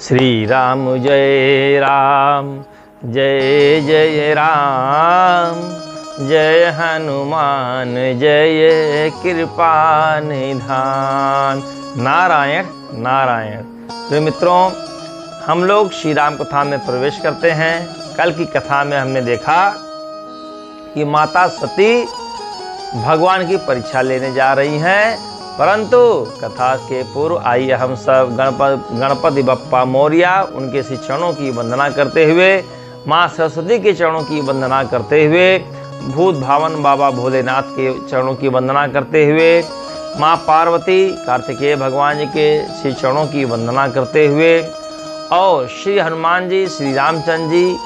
श्री राम जय जय राम, जय हनुमान जय कृपा निधान। नारायण नारायण। तो मित्रों, हम लोग श्री राम कथा में प्रवेश करते हैं। कल की कथा में हमने देखा कि माता सती भगवान की परीक्षा लेने जा रही हैं, परंतु कथा के पूर्व आइए हम सब गणपति बप्पा मोरया उनके श्री चरणों की वंदना करते हुए, माँ सरस्वती के चरणों की वंदना करते हुए, भूत भावन बाबा भोलेनाथ के चरणों की वंदना करते हुए, माँ पार्वती कार्तिकेय भगवान जी के श्री चरणों की वंदना करते हुए, और श्री हनुमान जी, श्री रामचंद्र जी,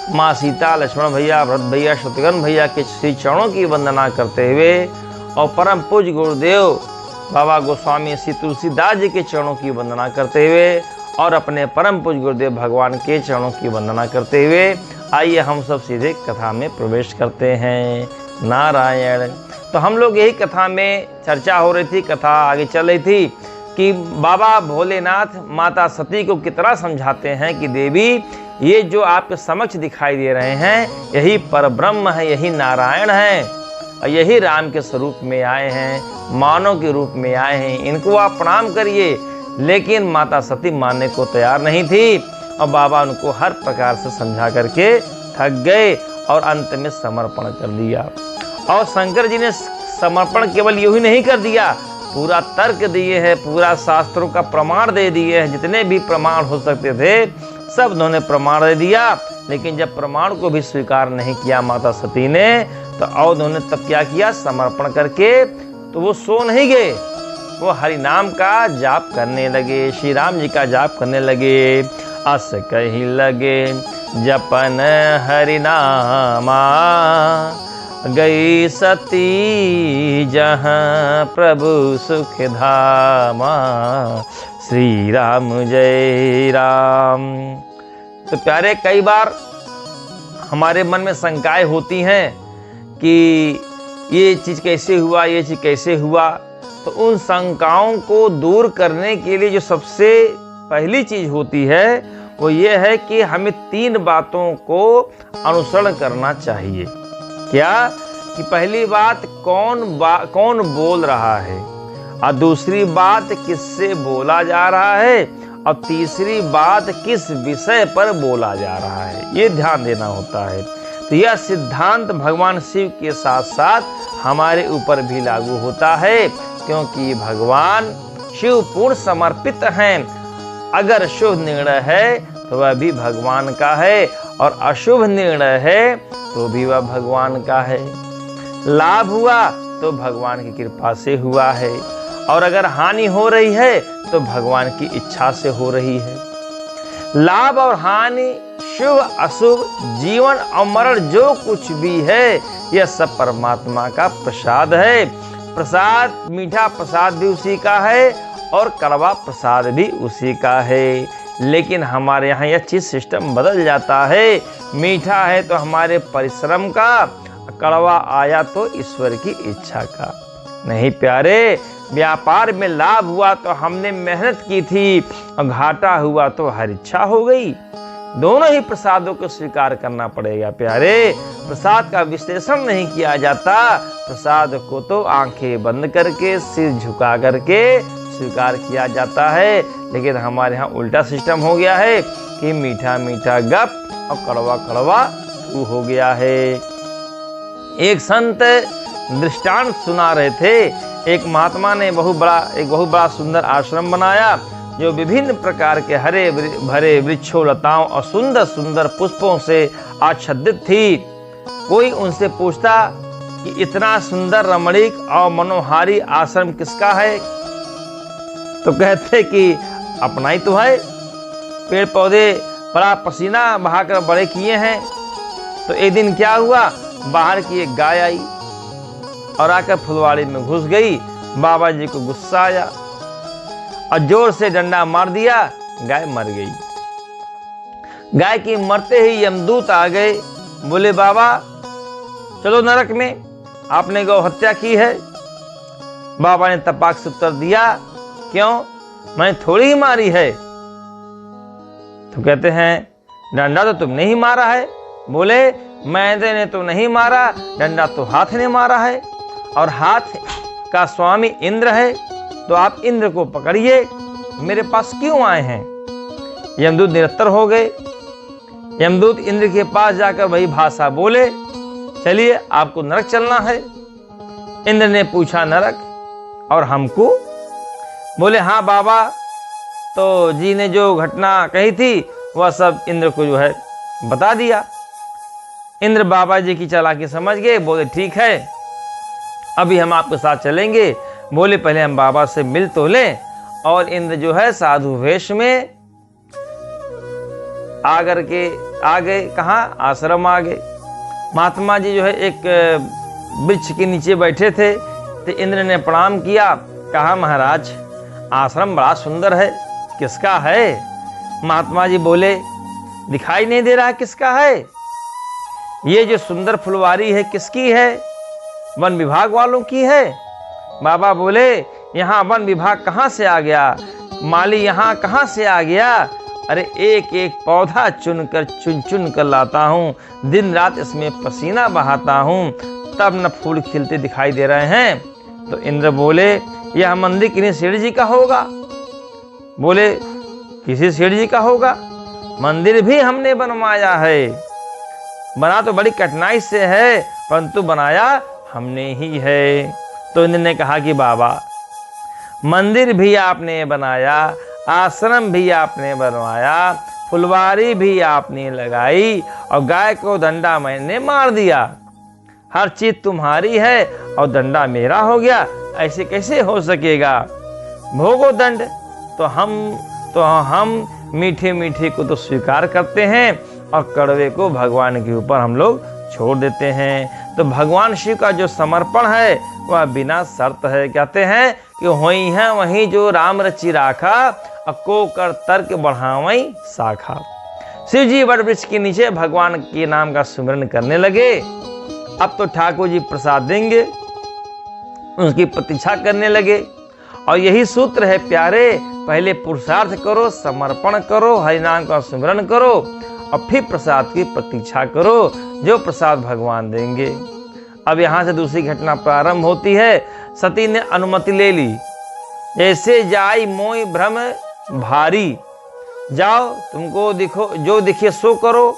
माँ सीता, लक्ष्मण भैया, भरत भैया, शत्रुघ्न भैया के श्री चरणों की वंदना करते हुए, और परम पूज्य गुरुदेव बाबा गोस्वामी श्री तुलसीदास जी के चरणों की वंदना करते हुए, और अपने परम पूज्य गुरुदेव भगवान के चरणों की वंदना करते हुए आइए हम सब सीधे कथा में प्रवेश करते हैं। नारायण। तो हम लोग यही कथा में चर्चा हो रही थी, कथा आगे चल रही थी कि बाबा भोलेनाथ माता सती को कितना समझाते हैं कि देवी, ये जो आपके समक्ष दिखाई दे रहे हैं यही परब्रह्म है, यही नारायण है, और यही राम के स्वरूप में आए हैं, मानव के रूप में आए हैं, इनको आप प्रणाम करिए। लेकिन माता सती मानने को तैयार नहीं थी, और बाबा उनको हर प्रकार से समझा करके थक गए और अंत में समर्पण कर दिया। और शंकर जी ने समर्पण केवल यूं ही नहीं कर दिया, पूरा तर्क दिए हैं, पूरा शास्त्रों का प्रमाण दे दिए हैं, जितने भी प्रमाण हो सकते थे सब उन्होंने प्रमाण दे दिया। लेकिन जब प्रमाण को भी स्वीकार नहीं किया माता सती ने, तो और उन्होंने तब क्या किया, समर्पण करके तो वो सो नहीं गए, वो हरि नाम का जाप करने लगे, श्री राम जी का जाप करने लगे। अस कही लगे जपन हरि नामा, गई सती जहाँ प्रभु सुख धामा। श्री राम जय राम। तो प्यारे, कई बार हमारे मन में शंकाएं होती हैं कि ये चीज़ कैसे हुआ, ये चीज़ कैसे हुआ। तो उन शंकाओं को दूर करने के लिए जो सबसे पहली चीज़ होती है वो ये है कि हमें 3 बातों को अनुसरण करना चाहिए। क्या कि पहली बात कौन बोल रहा है, और दूसरी बात किससे बोला जा रहा है, और तीसरी बात किस विषय पर बोला जा रहा है, ये ध्यान देना होता है। तो यह सिद्धांत भगवान शिव के साथ साथ हमारे ऊपर भी लागू होता है, क्योंकि भगवान शिव पूर्ण समर्पित हैं। अगर शुभ निर्णय है तो वह भी भगवान का है, और अशुभ निर्णय है तो भी वह भगवान का है। लाभ हुआ तो भगवान की कृपा से हुआ है, और अगर हानि हो रही है तो भगवान की इच्छा से हो रही है। लाभ और हानि, शुभ अशुभ, जीवन और मरण, जो कुछ भी है यह सब परमात्मा का प्रसाद है। प्रसाद, मीठा प्रसाद भी उसी का है, और कड़वा प्रसाद भी उसी का है। लेकिन हमारे यहाँ यह चीज सिस्टम बदल जाता है, मीठा है तो हमारे परिश्रम का, कड़वा आया तो ईश्वर की इच्छा का। नहीं प्यारे, व्यापार में लाभ हुआ तो हमने मेहनत की थी, और घाटा हुआ तो हर इच्छा हो गई। दोनों ही प्रसादों को स्वीकार करना पड़ेगा प्यारे। प्रसाद का विश्लेषण नहीं किया जाता, प्रसाद को तो आंखें बंद करके, सिर झुका करके स्वीकार किया जाता है। लेकिन हमारे यहाँ उल्टा सिस्टम हो गया है कि मीठा मीठा गप और कड़वा कड़वा थू हो गया है। एक संत दृष्टांत सुना रहे थे। एक महात्मा ने एक बहुत बड़ा सुंदर आश्रम बनाया, जो विभिन्न प्रकार के हरे भरे वृक्षों, लताओं और सुंदर सुंदर पुष्पों से आच्छादित थी। कोई उनसे पूछता कि इतना सुंदर, रमणीक और मनोहारी आश्रम किसका है? तो कहते कि अपना ही तो है, पेड़ पौधे बड़ा पसीना बहाकर बड़े किए हैं। तो एक दिन क्या हुआ, बाहर की एक गाय आई और आकर फुलवाड़ी में घुस गई। बाबा जी को गुस्सा आया और जोर से डंडा मार दिया, गाय मर गई। गाय की मरते ही यमदूत आ गए, बोले बाबा चलो नरक में, आपने गौ हत्या की है। बाबा ने तपाक से उत्तर दिया, क्यों, मैंने थोड़ी ही मारी है। तो कहते हैं डंडा तो तुमने ही मारा है। बोले मैंने तो नहीं मारा, डंडा तो हाथ ने मारा है, और हाथ का स्वामी इंद्र है, तो आप इंद्र को पकड़िए, मेरे पास क्यों आए हैं। यमदूत निरत्तर हो गए। यमदूत इंद्र के पास जाकर वही भाषा बोले, चलिए आपको नरक चलना है। इंद्र ने पूछा नरक और हमको? बोले हाँ बाबा, तो जी ने जो घटना कही थी वह सब इंद्र को जो है बता दिया। इंद्र बाबा जी की चालाकी समझ गए। बोले ठीक है, अभी हम आपके साथ चलेंगे। बोले पहले हम बाबा से मिल तो लें। और इंद्र जो है साधु वेश में आकर के आ गए। कहाँ? आश्रम आ गए। महात्मा जी जो है एक वृक्ष के नीचे बैठे थे, तो इंद्र ने प्रणाम किया। कहा महाराज आश्रम बड़ा सुंदर है, किसका है? महात्मा जी बोले दिखाई नहीं दे रहा किसका है। ये जो सुंदर फुलवारी है किसकी है? वन विभाग वालों की है। बाबा बोले यहाँ वन विभाग कहाँ से आ गया, माली यहाँ कहाँ से आ गया? अरे एक एक पौधा चुन चुन कर लाता हूँ, दिन रात इसमें पसीना बहाता हूँ, तब न फूल खिलते दिखाई दे रहे हैं। तो इंद्र बोले यह मंदिर किन्हीं सेठ जी का होगा। बोले किसी सेठ जी का होगा? मंदिर भी हमने बनवाया है, बना तो बड़ी कठिनाई से है, परंतु बनाया हमने ही है। तो इंद्र ने कहा कि बाबा मंदिर भी आपने बनाया, आश्रम भी आपने बनवाया, फुलवारी भी आपने लगाई, और गाय को दंडा मैंने मार दिया। हर चीज तुम्हारी है और दंडा मेरा हो गया, ऐसे कैसे हो सकेगा? भोगो दंड। तो हम मीठे मीठे को तो स्वीकार करते हैं और कड़वे को भगवान के ऊपर हम लोग छोड़ देते हैं। तो भगवान शिव का जो समर्पण है वह बिना शर्त है। कहते हैं कि होई है वहीं जो राम रचि राखा, अको कर तर्क बढ़ावई शाखा। शिव जी वट वृक्ष के नीचे भगवान के नाम का सुमिरन करने लगे। अब तो ठाकुर जी प्रसाद देंगे, उसकी प्रतीक्षा करने लगे। और यही सूत्र है प्यारे, पहले पुरुषार्थ करो, समर्पण करो, हरि नाम का सुमिरन करो, और फिर प्रसाद की प्रतीक्षा करो, जो प्रसाद भगवान देंगे। अब यहाँ से दूसरी घटना प्रारंभ होती है। सती ने अनुमति ले ली। ऐसे जाई मोई भ्रम भारी, जाओ तुमको दिखो जो दिखे सो करो,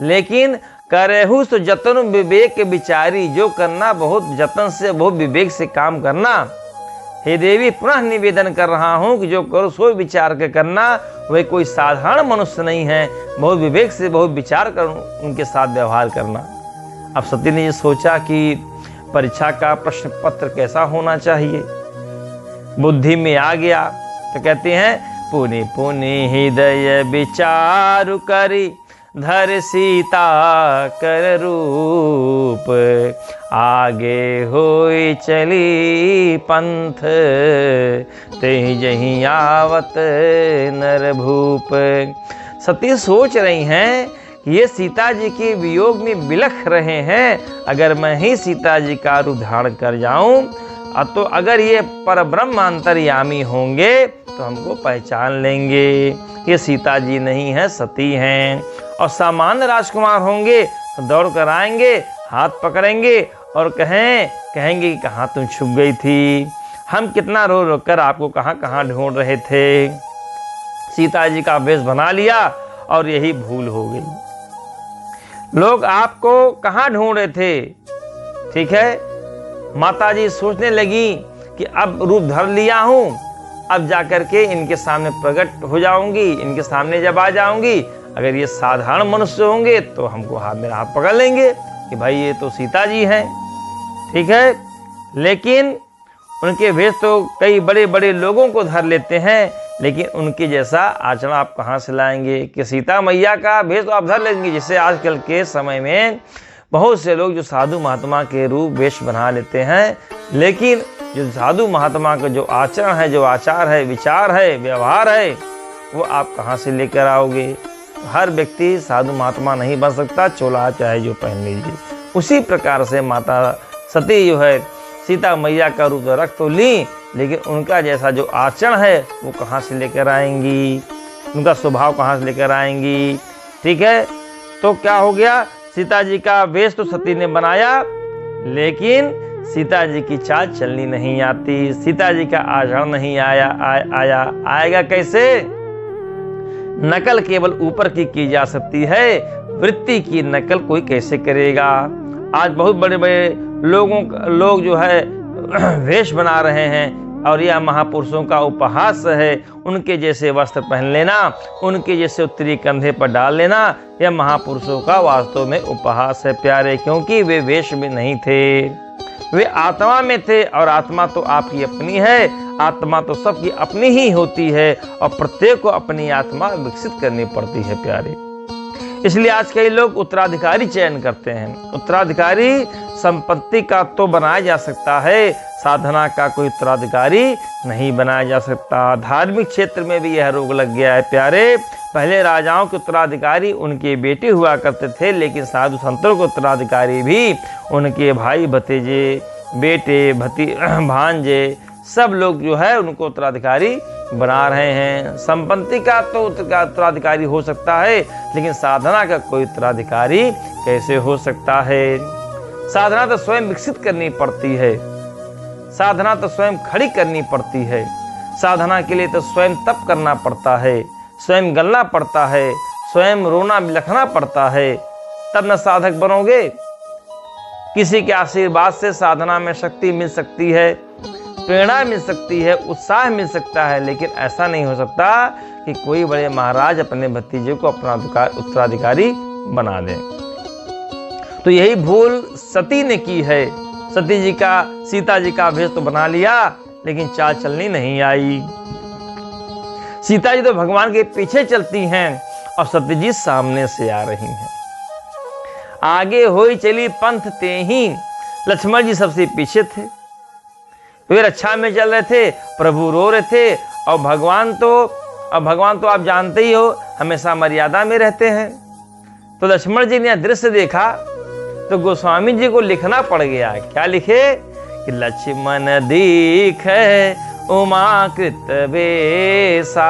लेकिन करेहु तो जतन विवेक विचारी, जो करना बहुत जतन से बहुत विवेक से काम करना। हे देवी पुनः निवेदन कर रहा हूँ कि जो करो सो विचार के करना, वह कोई साधारण मनुष्य नहीं है, बहुत विवेक से बहुत विचार कर उनके साथ व्यवहार करना। अब सती ने ये सोचा कि परीक्षा का प्रश्न पत्र कैसा होना चाहिए, बुद्धि में आ गया। तो कहते हैं पुनि पुनि हृदय विचारु करी, धर सीता कर रूप, आगे होई चली पंथ, तेहि जहीं आवत नर भूप। सती सोच रही हैं कि ये सीता जी के वियोग में बिलख रहे हैं, अगर मैं ही सीता जी का रूप धारण कर जाऊं, तो अगर ये परब्रह्म अंतर्यामी होंगे तो हमको पहचान लेंगे, ये सीता जी नहीं है सती हैं। और सामान्य राजकुमार होंगे तो दौड़ कर आएंगे, हाथ पकड़ेंगे और कहेंगे कि कहाँ तुम छुप गई थी, हम कितना रो रो कर आपको कहाँ कहाँ ढूंढ रहे थे। सीता जी का वेश बना लिया और यही भूल हो गई। लोग आपको कहाँ ढूंढ रहे थे, ठीक है। माता जी सोचने लगी कि अब रूप धर लिया हूँ, अब जाकर के इनके सामने प्रकट हो जाऊंगी, इनके सामने जब आ जाऊंगी, अगर ये साधारण मनुष्य होंगे तो हमको मेरा हाथ पकड़ लेंगे कि भाई ये तो सीता जी हैं, ठीक है। लेकिन उनके भेष तो कई बड़े बड़े लोगों को धर लेते हैं, लेकिन उनके जैसा आचरण आप कहाँ से लाएंगे कि सीता मैया का भेष तो आप धर लेंगे। जैसे आजकल के समय में बहुत से लोग जो साधु महात्मा के रूप वेश बना लेते हैं, लेकिन जो साधु महात्मा का जो आचरण है, जो आचार है, विचार है, व्यवहार है, वो आप कहाँ से लेकर आओगे। हर व्यक्ति साधु महात्मा नहीं बन सकता, चोला चाहे जो पहन लीजिए। उसी प्रकार से माता सती जो है सीता मैया का रूप रख तो ली, लेकिन उनका जैसा जो आचरण है वो कहाँ से लेकर आएंगी। उनका स्वभाव कहाँ से लेकर आएंगी। ठीक है, तो क्या हो गया, सीता जी का वेश तो सती ने बनाया, लेकिन सीता जी की चाल चलनी नहीं आती, सीता जी का आचरण नहीं आएगा कैसे? नकल केवल ऊपर की जा सकती है, वृत्ति की नकल कोई कैसे करेगा। आज बहुत बड़े बड़े लोग जो है वेश बना रहे हैं, और यह महापुरुषों का उपहास है। उनके जैसे वस्त्र पहन लेना, उनके जैसे उत्तरी कंधे पर डाल लेना, यह महापुरुषों का वास्तव में उपहास है प्यारे, क्योंकि वे वेश में नहीं थे, वे आत्मा में थे, और आत्मा तो आपकी अपनी है, आत्मा तो सबकी अपनी ही होती है, और प्रत्येक को अपनी आत्मा विकसित करनी पड़ती है प्यारे। इसलिए आज कई लोग उत्तराधिकारी चयन करते हैं। उत्तराधिकारी संपत्ति का तो बनाया जा सकता है, साधना का कोई उत्तराधिकारी नहीं बनाया जा सकता। धार्मिक क्षेत्र में भी यह रोग लग गया है प्यारे। पहले राजाओं के उत्तराधिकारी उनके बेटे हुआ करते थे, लेकिन साधु संतों के उत्तराधिकारी भी उनके भाई भतीजे, बेटे भांजे, सब लोग जो है उनको उत्तराधिकारी बना रहे हैं। संपत्ति का तो उत्तराधिकारी हो सकता है, लेकिन साधना का कोई उत्तराधिकारी कैसे हो सकता है? साधना तो स्वयं विकसित करनी पड़ती है, साधना तो स्वयं खड़ी करनी पड़ती है। साधना के लिए तो स्वयं तप करना पड़ता है, स्वयं गलना पड़ता है, स्वयं रोना बिलखना पड़ता है, तब न साधक बनोगे। किसी के आशीर्वाद से साधना में शक्ति मिल सकती है, प्रेरणा मिल सकती है, उत्साह मिल सकता है, लेकिन ऐसा नहीं हो सकता कि कोई बड़े महाराज अपने भतीजे को अपना उत्तराधिकारी बना दे। तो यही भूल सती ने की है। सीता जी का भेष तो बना लिया, लेकिन चाल चलनी नहीं आई। सीता जी तो भगवान के पीछे चलती हैं, और सती जी सामने से आ रही हैं। आगे होई चली पंथ ते ही, लक्ष्मण जी सबसे पीछे थे। वे रक्षा में चल रहे थे, प्रभु रो रहे थे, और भगवान तो आप जानते ही हो हमेशा मर्यादा में रहते हैं। तो लक्ष्मण जी ने दृश्य देखा तो गोस्वामी जी को लिखना पड़ गया। क्या लिखे कि लक्ष्मण दीख उमाकृत बेसा,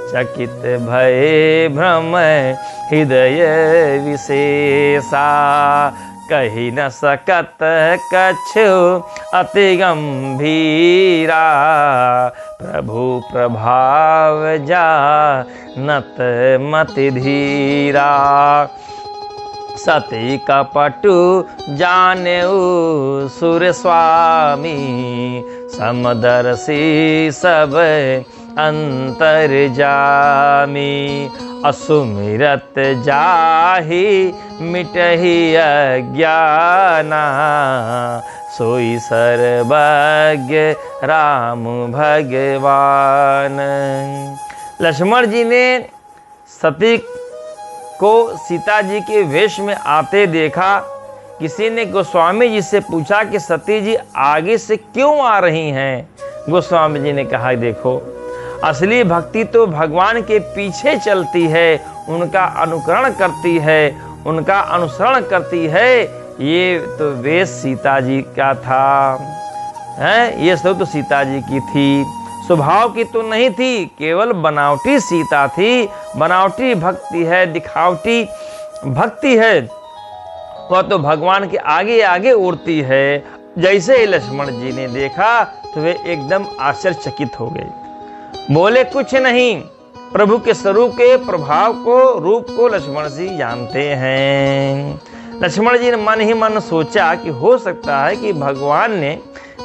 चकित भय भ्रम हृदय विशेषा, कही न सकत कछु अति गंभीरा, प्रभु प्रभाव जानत मति धीरा, सती कपटु जानेउ सुर स्वामी, समदर्शी सब अंतर जामी, असुमिरत जाहि मिटहि अज्ञाना, सोई सर्वज्ञ राम भगवान। लक्ष्मण जी ने सती को सीता जी के वेश में आते देखा। किसी ने गोस्वामी जी से पूछा कि सती जी आगे से क्यों आ रही हैं? गोस्वामी जी ने कहा, देखो असली भक्ति तो भगवान के पीछे चलती है, उनका अनुकरण करती है, उनका अनुसरण करती है। ये तो वेश सीता जी का था, है ये सब तो सीता जी की थी, स्वभाव की तो नहीं थी, केवल बनावटी सीता थी। बनावटी भक्ति है, दिखावटी भक्ति है, वह तो भगवान के आगे आगे उड़ती है। जैसे ही लक्ष्मण जी ने देखा तो वे एकदम आश्चर्यचकित हो गए, बोले कुछ नहीं। प्रभु के स्वरूप के प्रभाव को, रूप को लक्ष्मण जी जानते हैं। लक्ष्मण जी ने मन ही मन सोचा कि हो सकता है कि भगवान ने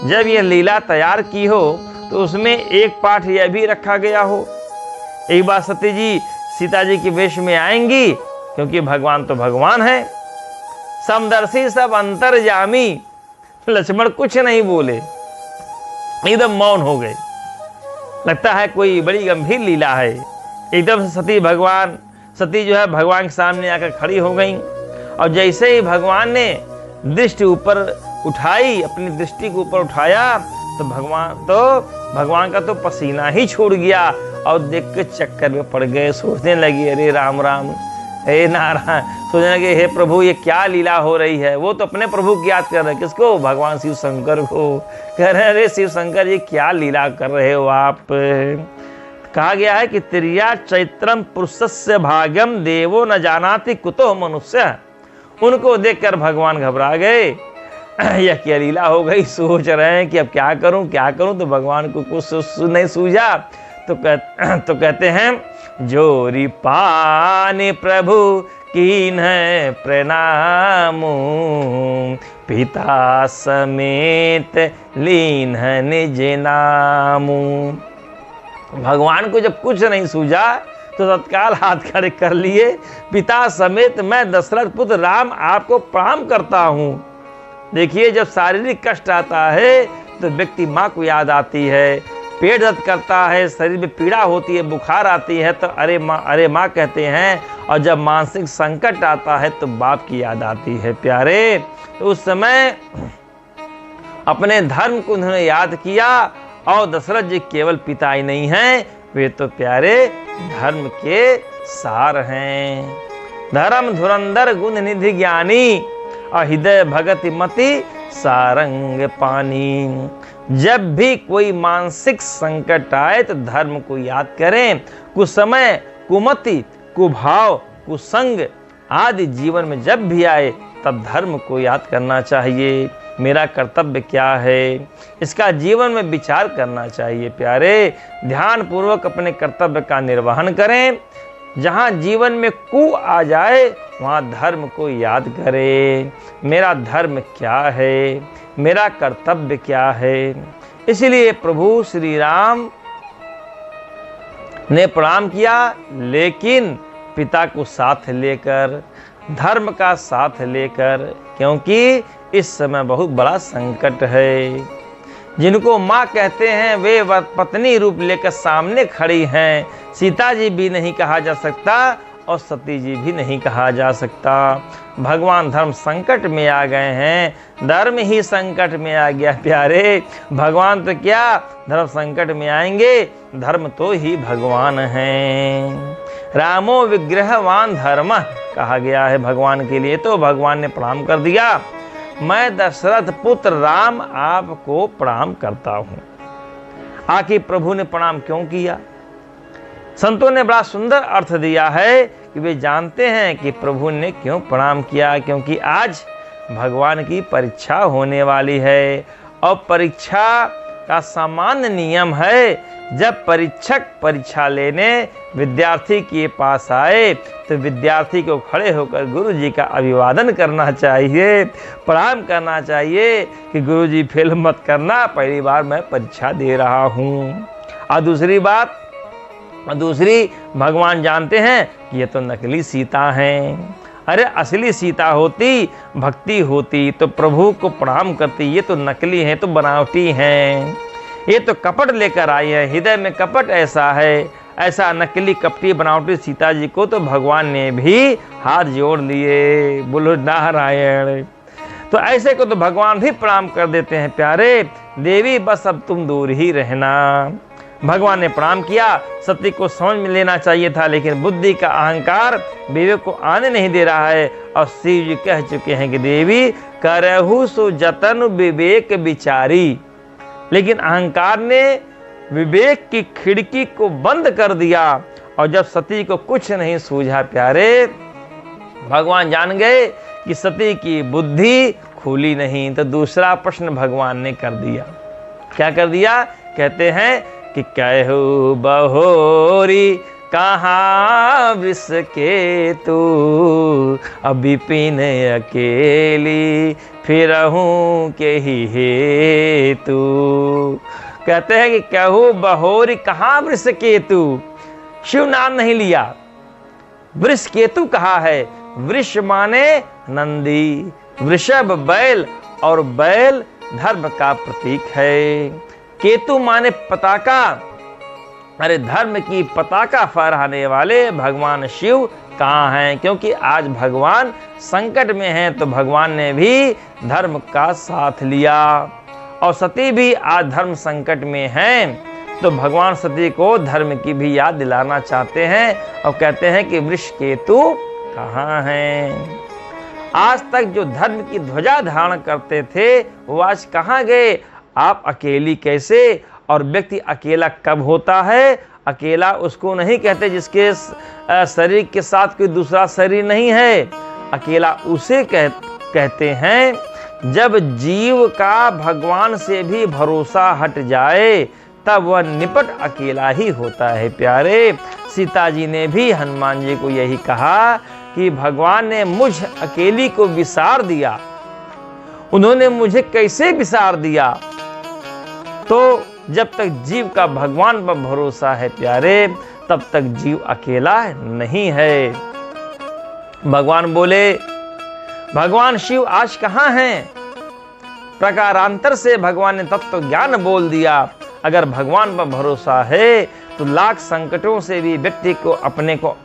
जब यह लीला तैयार की हो तो उसमें एक पाठ यह भी रखा गया हो। एक बार सती जी सीता जी के वेश में आएंगी, क्योंकि भगवान तो भगवान है। समदर्शी सब अंतर्यामी, लक्ष्मण कुछ नहीं बोले, एकदम मौन हो गए। लगता है कोई बड़ी गंभीर लीला है। एकदम से सती जो है भगवान के सामने आकर खड़ी हो गई, और जैसे ही भगवान ने दृष्टि ऊपर उठाई, अपनी दृष्टि को ऊपर उठाया, तो भगवान का तो पसीना ही छूट गया, और देख के चक्कर में पड़ गए। सोचने लगी, अरे राम राम, हे नारायण, सोचने लगे हे प्रभु ये क्या लीला हो रही है। वो तो अपने प्रभु की याद कर रहे, किसको? भगवान शिव शंकर को। कह रहे अरे शिव शंकर जी क्या लीला कर रहे हो आप, कहा गया है कि तिर्या चैत्रम पुरुषस्य भाग्यम देवो न जानाति कुतो मनुष्य। उनको देखकर भगवान घबरा गए। यह क्या लीला हो गई, सोच रहे हैं कि अब क्या करूं क्या करूं, तो भगवान को कुछ नहीं सूझा। तो कहते हैं जोरी पानी प्रभु कीन है प्रणाम, पिता समेत लीन है निज नाम। भगवान को जब कुछ नहीं सूझा तो तत्काल हाथ खड़े कर लिए, पिता समेत मैं दशरथ पुत्र राम आपको प्रणाम करता हूँ। देखिए, जब शारीरिक कष्ट आता है तो व्यक्ति माँ को याद आती है, पेट दर्द करता है, शरीर में पीड़ा होती है, बुखार आती है तो अरे माँ कहते हैं, और जब मानसिक संकट आता है तो बाप की याद आती है प्यारे। तो उस समय अपने धर्म को उन्होंने याद किया, और दशरथ जी केवल पिता ही नहीं हैं, वे तो प्यारे धर्म के सार हैं। धर्म धुरंधर गुण निधि ज्ञानी, हृदय भगति मति सारंग पानी। जब भी कोई मानसिक संकट आए तो धर्म को याद करें। कुसमय, कुमति, कुभाव, कुसंग आदि जीवन में जब भी आए तब धर्म को याद करना चाहिए। मेरा कर्तव्य क्या है, इसका जीवन में विचार करना चाहिए प्यारे। ध्यान पूर्वक अपने कर्तव्य का निर्वहन करें। जहाँ जीवन में कु आ जाए वहाँ धर्म को याद करें। मेरा धर्म क्या है, मेरा कर्तव्य क्या है। इसलिए प्रभु श्री राम ने प्रणाम किया, लेकिन पिता को साथ लेकर, धर्म का साथ लेकर, क्योंकि इस समय बहुत बड़ा संकट है। जिनको माँ कहते हैं वे पत्नी रूप लेकर सामने खड़ी हैं। सीता जी भी नहीं कहा जा सकता और सती जी भी नहीं कहा जा सकता। भगवान धर्म संकट में आ गए हैं, धर्म ही संकट में आ गया प्यारे। भगवान तो क्या धर्म संकट में आएंगे, धर्म तो ही भगवान हैं। रामो विग्रहवान धर्म कहा गया है भगवान के लिए, तो भगवान ने प्रणाम कर दिया। मैं दशरथ पुत्र राम आपको प्रणाम करता हूँ। आखिर प्रभु ने प्रणाम क्यों किया? संतों ने बड़ा सुंदर अर्थ दिया है कि वे जानते हैं कि प्रभु ने क्यों प्रणाम किया, क्योंकि आज भगवान की परीक्षा होने वाली है। और परीक्षा का सामान्य नियम है, जब परीक्षक परीक्षा लेने विद्यार्थी के पास आए तो विद्यार्थी को खड़े होकर गुरु जी का अभिवादन करना चाहिए, प्रणाम करना चाहिए कि गुरु जी फेल मत करना, पहली बार मैं परीक्षा दे रहा हूँ। और दूसरी भगवान जानते हैं कि ये तो नकली सीता हैं। अरे असली सीता होती, भक्ति होती तो प्रभु को प्रणाम करती। ये तो नकली हैं, तो बनावटी हैं, ये तो कपट लेकर आई है, हृदय में कपट ऐसा है। ऐसा नकली कपटी बनावटी सीता जी को तो भगवान ने भी हाथ जोड़ लिए, बोलो नारायण। तो ऐसे को तो भगवान भी प्रणाम कर देते हैं प्यारे। देवी बस अब तुम दूर ही रहना। भगवान ने प्रणाम किया। सती को समझ में लेना चाहिए था, लेकिन बुद्धि का अहंकार विवेक को आने नहीं दे रहा है। और शिव जी कह चुके हैं कि देवी करहु सो जतन विवेक विचारी, लेकिन अहंकार ने विवेक की खिड़की को बंद कर दिया। और जब सती को कुछ नहीं सूझा प्यारे, भगवान जान गए कि सती की बुद्धि खुली नहीं। तो दूसरा प्रश्न भगवान ने कर दिया। क्या कर दिया? कहते हैं कि कहु बहोरी कहाँ वृष के तू, अभी पिन अकेली फिरहूँ के ही हेतु। कहते हैं कि कहु बहोरी कहाँ वृष केतु, शिव नाम नहीं लिया, वृष केतु कहा है। वृष माने नंदी, वृषभ बैल, और बैल धर्म का प्रतीक है। केतु माने पताका। अरे धर्म की पताका फहराने वाले भगवान शिव कहाँ हैं? क्योंकि आज भगवान संकट में हैं, तो भगवान ने भी धर्म का साथ लिया। और सती भी आज धर्म संकट में हैं, तो भगवान सती को धर्म की भी याद दिलाना चाहते हैं और कहते हैं कि वृष केतु कहाँ हैं? आज तक जो धर्म की ध्वजा धारण करते थे वो आज कहाँ गए? आप अकेली कैसे? और व्यक्ति अकेला कब होता है? अकेला उसको नहीं कहते जिसके शरीर के साथ कोई दूसरा शरीर नहीं है। अकेला उसे कहते हैं जब जीव का भगवान से भी भरोसा हट जाए, तब वह निपट अकेला ही होता है। प्यारे, सीता जी ने भी हनुमान जी को यही कहा कि भगवान ने मुझ अकेली को विसार दिया। उन्होंने मुझे कैसे विसार दिया? तो जब तक जीव का भगवान पर भरोसा है प्यारे, तब तक जीव अकेला नहीं है। भगवान बोले, भगवान शिव आज कहाँ हैं? प्रकारांतर से भगवान ने तत्व ज्ञान बोल दिया। अगर भगवान पर भरोसा है तो लाख संकटों से भी व्यक्ति को अपने को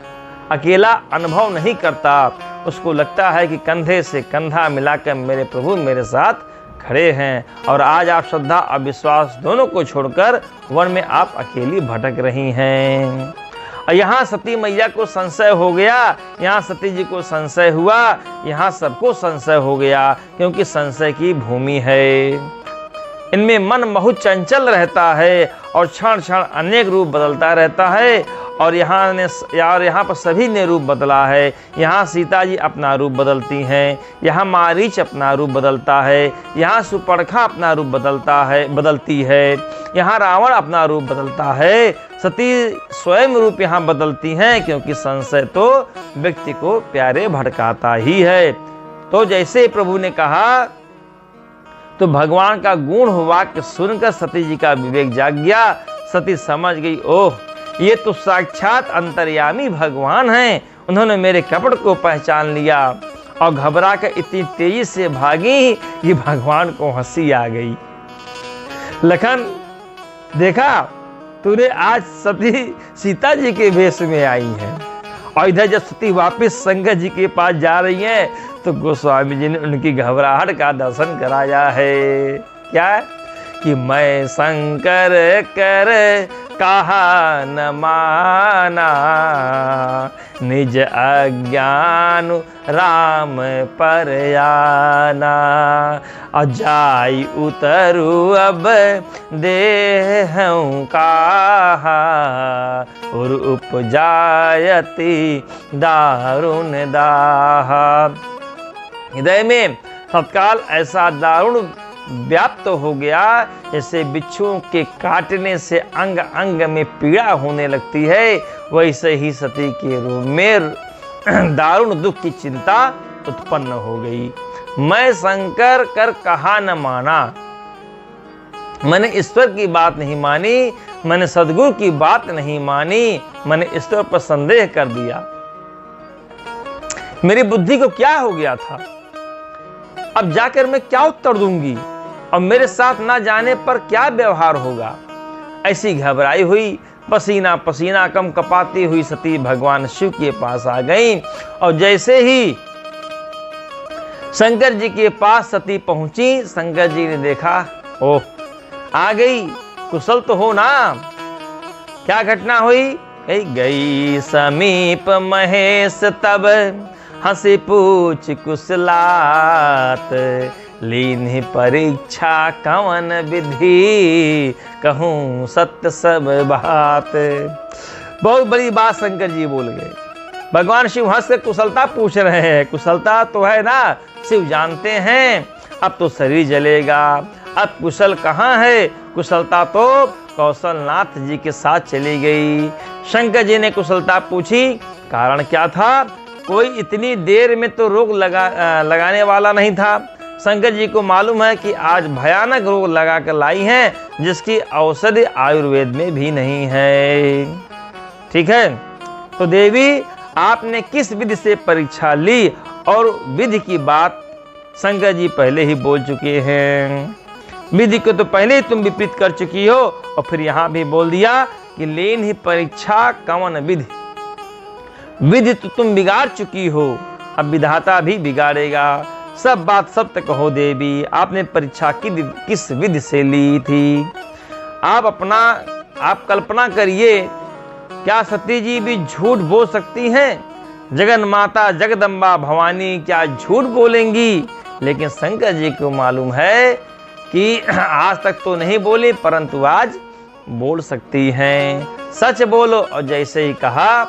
अकेला अनुभव नहीं करता। उसको लगता है कि कंधे से कंधा मिलाकर मेरे प्रभु मेरे साथ खड़े हैं। और आज आप श्रद्धा और विश्वास दोनों को छोड़कर वन में आप अकेली भटक रही हैं। और यहाँ सती मैया को संशय हो गया, यहाँ सती जी को संशय हुआ, यहाँ सबको संशय हो गया, क्योंकि संशय की भूमि है। इनमें मन बहुत चंचल रहता है और क्षण क्षण अनेक रूप बदलता रहता है। और यहाँ पर सभी ने रूप बदला है। यहाँ सीता जी अपना रूप बदलती हैं, यहाँ मारीच अपना रूप बदलता है, यहाँ सुपर्णखा अपना रूप बदलती है, यहाँ रावण अपना रूप बदलता है, सती स्वयं रूप यहाँ बदलती हैं, क्योंकि संशय तो व्यक्ति को प्यारे भड़काता ही है। तो जैसे प्रभु ने कहा तो भगवान का गुण वाक्य सुनकर सती जी का विवेक जाग गया। सती समझ गई, ओह ये तो साक्षात अंतर्यामी भगवान हैं। उन्होंने मेरे कपट को पहचान लिया और घबरा कर इतनी तेजी से भागी कि भगवान को हंसी आ गई। लखन, देखा तूने आज सती सीता जी के वेश में आई है। और इधर जब सती वापस शंकर जी के पास जा रही है तो गोस्वामी जी ने उनकी घबराहट का दर्शन कराया है। क्या? कि मैं शंकर कर कहा न माना, निज अज्ञान राम पर आना, अजाई उतरू अब देहूं कहा, और उपजायति दारुण दाहा। हृदय में तत्काल ऐसा दारुण व्याप्त हो गया जैसे बिच्छुओं के काटने से अंग अंग में पीड़ा होने लगती है। वैसे ही सती के रूप में दारुण दुख की चिंता उत्पन्न हो गई। मैं शंकर कर कहा न माना, मैंने ईश्वर की बात नहीं मानी, मैंने सदगुरु की बात नहीं मानी, मैंने ईश्वर पर संदेह कर दिया। मेरी बुद्धि को क्या हो गया था? अब जाकर मैं क्या उत्तर दूंगी और मेरे साथ ना जाने पर क्या व्यवहार होगा? ऐसी घबराई हुई, पसीना पसीना कम कपाती हुई सती भगवान शिव के पास आ गई। और जैसे ही शंकर जी के पास सती पहुंची, शंकर जी ने देखा, ओह आ गई, कुशल तो हो ना? क्या घटना हुई? गई समीप महेश तब हंसी पूछ कुशलात, लीन परीक्षा कवन विधि, कहूँ सत्य सब बात। बहुत बड़ी बात शंकर जी बोल गए। भगवान शिव हंस कर कुशलता पूछ रहे हैं। कुशलता तो है ना, शिव जानते हैं। अब तो शरीर जलेगा, अब कुशल कहाँ है? कुशलता तो कौशलनाथ जी के साथ चली गई। शंकर जी ने कुशलता पूछी, कारण क्या था? कोई इतनी देर में तो रोग लगाने वाला नहीं था। शंकर जी को मालूम है कि आज भयानक रोग लगा कर लाई हैं, जिसकी औषधि आयुर्वेद में भी नहीं है। ठीक है, तो देवी आपने किस विधि से परीक्षा ली? और विधि की बात शंकर जी पहले ही बोल चुके हैं। विधि को तो पहले ही तुम विपरीत कर चुकी हो, और फिर यहाँ भी बोल दिया कि लेन ही परीक्षा कवन विधि। विधि तो तुम बिगाड़ चुकी हो, अब विधाता भी बिगाड़ेगा। सब बात सब तक कहो देवी, आपने परीक्षा किस विधि से ली थी? आप कल्पना करिए, क्या सती जी भी झूठ बोल सकती हैं? जगन माता जगदम्बा भवानी क्या झूठ बोलेंगी? लेकिन शंकर जी को मालूम है कि आज तक तो नहीं बोली, परंतु आज बोल सकती हैं। सच बोलो। और जैसे ही कहा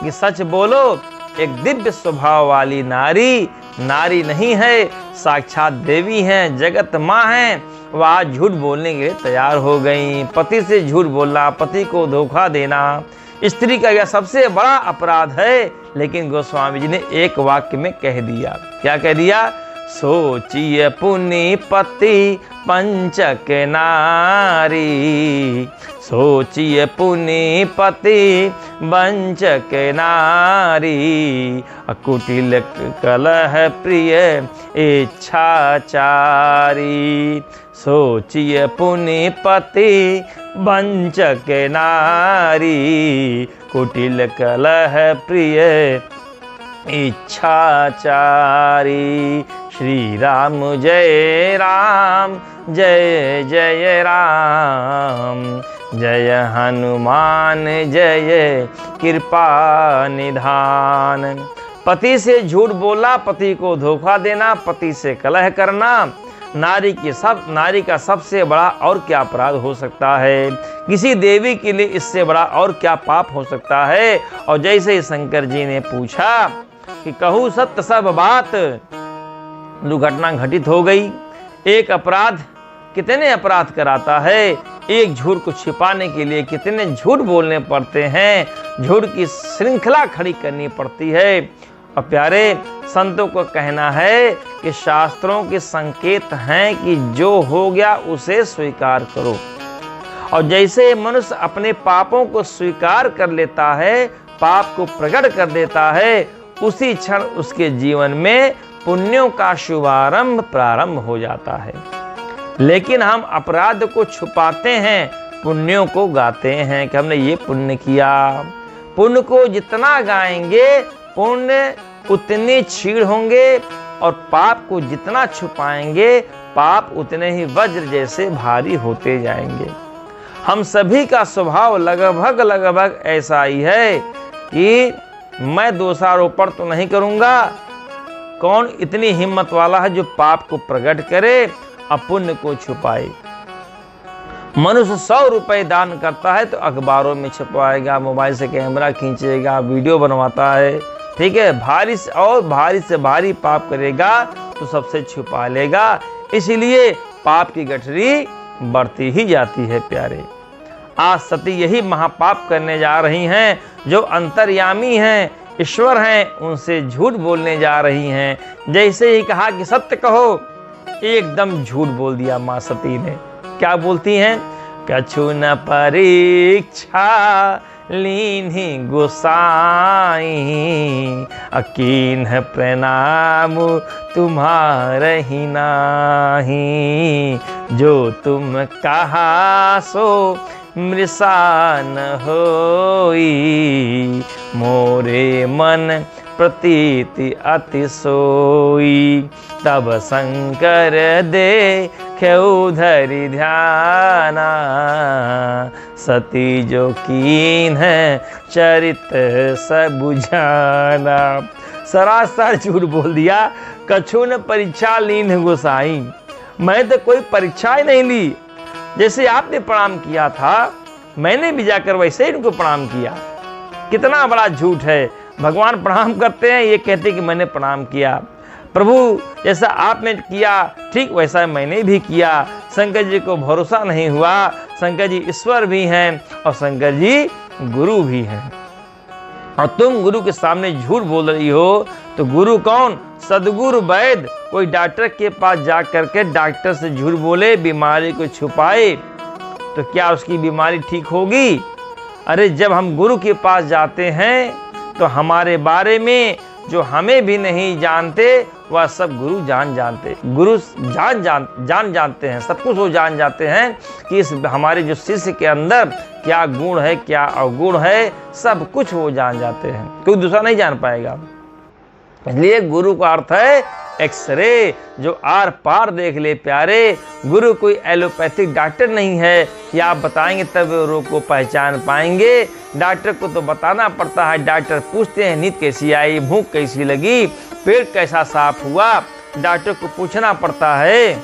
कि सच बोलो, एक दिव्य स्वभाव वाली नारी, नारी नहीं है, साक्षात देवी हैं, जगत माँ हैं, वह आज झूठ बोलने के लिए तैयार हो गई। पति से झूठ बोलना, पति को धोखा देना स्त्री का यह सबसे बड़ा अपराध है। लेकिन गोस्वामी जी ने एक वाक्य में कह दिया। क्या कह दिया? सोचिए पुनि पति पंचक नारी, सोचिए पुनि पति पंचक नारी, कुटिल कलह प्रिय इच्छाचारी। सोचिए पुनि पति वंचक नारी, कुटिल कलह प्रिय इच्छाचारी। श्री राम जय राम, जय जय राम, जय हनुमान जय कृपा निधान। पति से झूठ बोलना, पति को धोखा देना, पति से कलह करना नारी का सबसे बड़ा और क्या अपराध हो सकता है? किसी देवी के लिए इससे बड़ा और क्या पाप हो सकता है? और जैसे ही शंकर जी ने पूछा कि कहूँ सत्य सब बात, दुर्घटना घटित हो गई। एक अपराध कितने अपराध कराता है? एक झूठ को छिपाने के लिए कितने झूठ बोलने पड़ते हैं, झूठ की श्रृंखला खड़ी करनी पड़ती है। और प्यारे संतों को कहना है कि शास्त्रों के संकेत हैं कि जो हो गया उसे स्वीकार करो। और जैसे मनुष्य अपने पापों को स्वीकार कर लेता है, पाप को प्रकट कर देता है, उसी क्षण उसके जीवन में पुण्यों का शुभारंभ प्रारंभ हो जाता है। लेकिन हम अपराध को छुपाते हैं, पुण्यों को गाते हैं कि हमने ये पुण्य किया। पुण्य को जितना गाएंगे पुण्य उतने क्षीण होंगे, और पाप को जितना छुपाएंगे पाप उतने ही वज्र जैसे भारी होते जाएंगे। हम सभी का स्वभाव लगभग ऐसा ही है कि मैं दोषारोपण तो नहीं करूंगा। कौन इतनी हिम्मत वाला है जो पाप को प्रकट करे और पुण्य को छुपाए? मनुष्य 100 रुपए दान करता है तो अखबारों में छपवाएगा, मोबाइल से कैमरा खींचेगा, वीडियो बनवाता है, ठीक है। भारी से भारी पाप करेगा तो सबसे छुपा लेगा। इसलिए पाप की गठरी बढ़ती ही जाती है। प्यारे, आज सती यही महापाप करने जा रही हैं, जो अंतर्यामी हैं, ईश्वर हैं, उनसे झूठ बोलने जा रही हैं। जैसे ही कहा कि सत्य कहो, एकदम झूठ बोल दिया माँ सती ने। क्या बोलती हैं? कछु न परीक्षा लीन्हि गोसाई, अकीन्ह प्रणाम तुम्हारहि नाही, जो तुम कहा सो मृषा न होई, मोरे मन प्रतीति अति सोई। तब शंकर देख्यउ धरि ध्याना, सती जो कीन है चरित सब बुझाना। सरासर झूठ बोल दिया। कछु न परीक्षा लीन्हि गोसाई, मैं तो कोई परीक्षा ही नहीं ली। जैसे आपने प्रणाम किया था, मैंने भी जाकर वैसे ही इनको प्रणाम किया। कितना बड़ा झूठ है। भगवान प्रणाम करते हैं, ये कहते कि मैंने प्रणाम किया। प्रभु जैसा आपने किया ठीक वैसा मैंने भी किया। शंकर जी को भरोसा नहीं हुआ। शंकर जी ईश्वर भी हैं और शंकर जी गुरु भी हैं, और तुम गुरु के सामने झूठ बोल रही हो। तो गुरु कौन? सदगुरु वैद्य। कोई डॉक्टर के पास जा करके डॉक्टर से झूठ बोले, बीमारी को छुपाए, तो क्या उसकी बीमारी ठीक होगी? अरे जब हम गुरु के पास जाते हैं तो हमारे बारे में जो हमें भी नहीं जानते वह सब गुरु जानते हैं। सब कुछ वो जान जाते हैं कि इस हमारे जो शिष्य के अंदर क्या गुण है, क्या अवगुण है, सब कुछ वो जान जाते हैं। कोई दूसरा नहीं जान पाएगा। इसलिए गुरु का अर्थ है एक्सरे, जो आर पार देख ले। प्यारे, गुरु कोई एलोपैथिक डॉक्टर नहीं है कि आप बताएंगे तब रोग को पहचान पाएंगे। डॉक्टर को तो बताना पड़ता है। डॉक्टर पूछते हैं नींद कैसी आई, भूख कैसी लगी, पेट कैसा साफ हुआ, डॉक्टर को पूछना पड़ता है।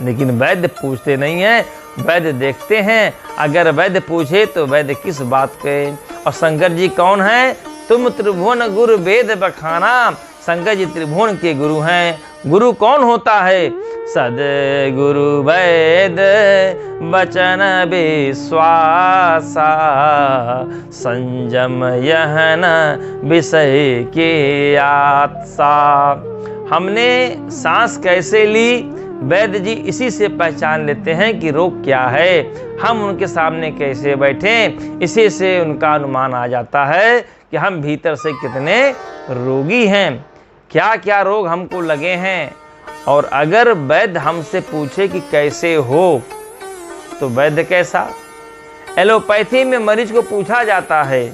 लेकिन वैद्य पूछते नहीं है, वैद्य देखते हैं, अगर वैद्य पूछे तो वैद्य किस बात के। और शंकर जी कौन है? तुम त्रिभुवन गुरु वेद बखाना। शंकर जी त्रिभुवन के गुरु हैं। गुरु कौन होता है? सदगुरु वैद बचन विश्वासा, संयम यहन विषय के आत्सा। हमने सांस कैसे ली? वैद्य जी इसी से पहचान लेते हैं कि रोग क्या है। हम उनके सामने कैसे बैठें, इसी से उनका अनुमान आ जाता है कि हम भीतर से कितने रोगी हैं, क्या क्या रोग हमको लगे हैं। और अगर वैद्य हमसे पूछे कि कैसे हो, तो वैद्य कैसा? एलोपैथी में मरीज को पूछा जाता है,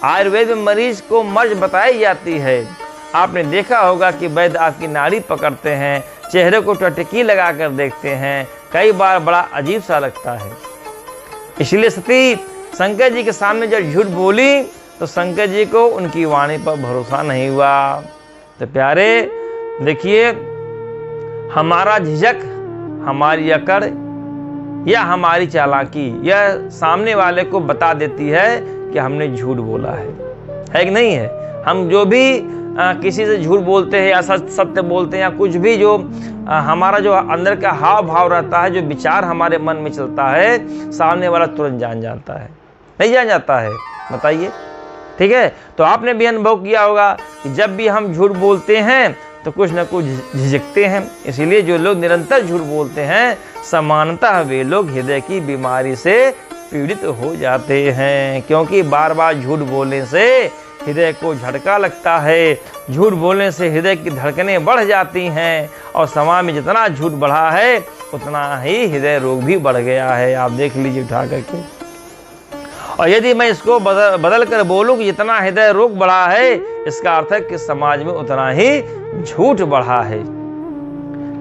आयुर्वेद में मरीज को मर्ज बताई जाती है। आपने देखा होगा कि वैद्य आपकी नाड़ी पकड़ते हैं, चेहरे को टटकी लगा कर देखते हैं, कई बार बड़ा अजीब सा लगता है। इसलिए सती शंकर जी के सामने जब झूठ बोली तो शंकर जी को उनकी वाणी पर भरोसा नहीं हुआ। तो प्यारे देखिए, हमारा झिझक, हमारी अकड़ या हमारी चालाकी यह सामने वाले को बता देती है कि हमने झूठ बोला है कि नहीं है। हम जो भी किसी से झूठ बोलते हैं या सत्य बोलते हैं या कुछ भी, जो हमारा जो अंदर का हाव भाव रहता है, जो विचार हमारे मन में चलता है, सामने वाला तुरंत जान जाता है, नहीं जान जाता है? बताइए, ठीक है। तो आपने भी अनुभव किया होगा कि जब भी हम झूठ बोलते हैं तो कुछ न कुछ झिझकते हैं। इसीलिए जो लोग निरंतर झूठ बोलते हैं, सामान्यतः वे लोग हृदय की बीमारी से पीड़ित हो जाते हैं, क्योंकि बार बार झूठ बोलने से हृदय को झटका लगता है। झूठ बोलने से हृदय की धड़कनें बढ़ जाती हैं, और समाज में जितना झूठ बढ़ा है उतना ही हृदय रोग भी बढ़ गया है। आप देख लीजिए उठा करके। और यदि मैं इसको बदल कर बोलूं कि जितना हृदय रोग बढ़ा है, इसका अर्थ है कि समाज में उतना ही झूठ बढ़ा है।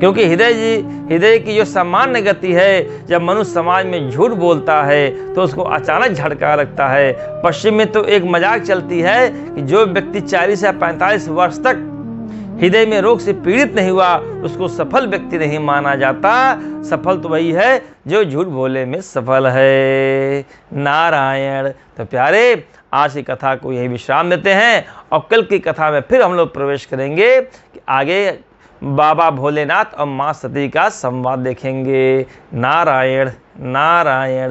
क्योंकि हृदय की जो सामान्य गति है, जब मनुष्य समाज में झूठ बोलता है तो उसको अचानक झटका लगता है। पश्चिम में तो एक मजाक चलती है कि जो व्यक्ति 40 या 45 वर्ष तक हृदय में रोग से पीड़ित नहीं हुआ, उसको सफल व्यक्ति नहीं माना जाता। सफल तो वही है जो झूठ बोले में सफल है। नारायण। तो प्यारे, आज की कथा को यही विश्राम देते हैं, और कल की कथा में फिर हम लोग प्रवेश करेंगे कि आगे बाबा भोलेनाथ और माँ सती का संवाद देखेंगे। नारायण नारायण।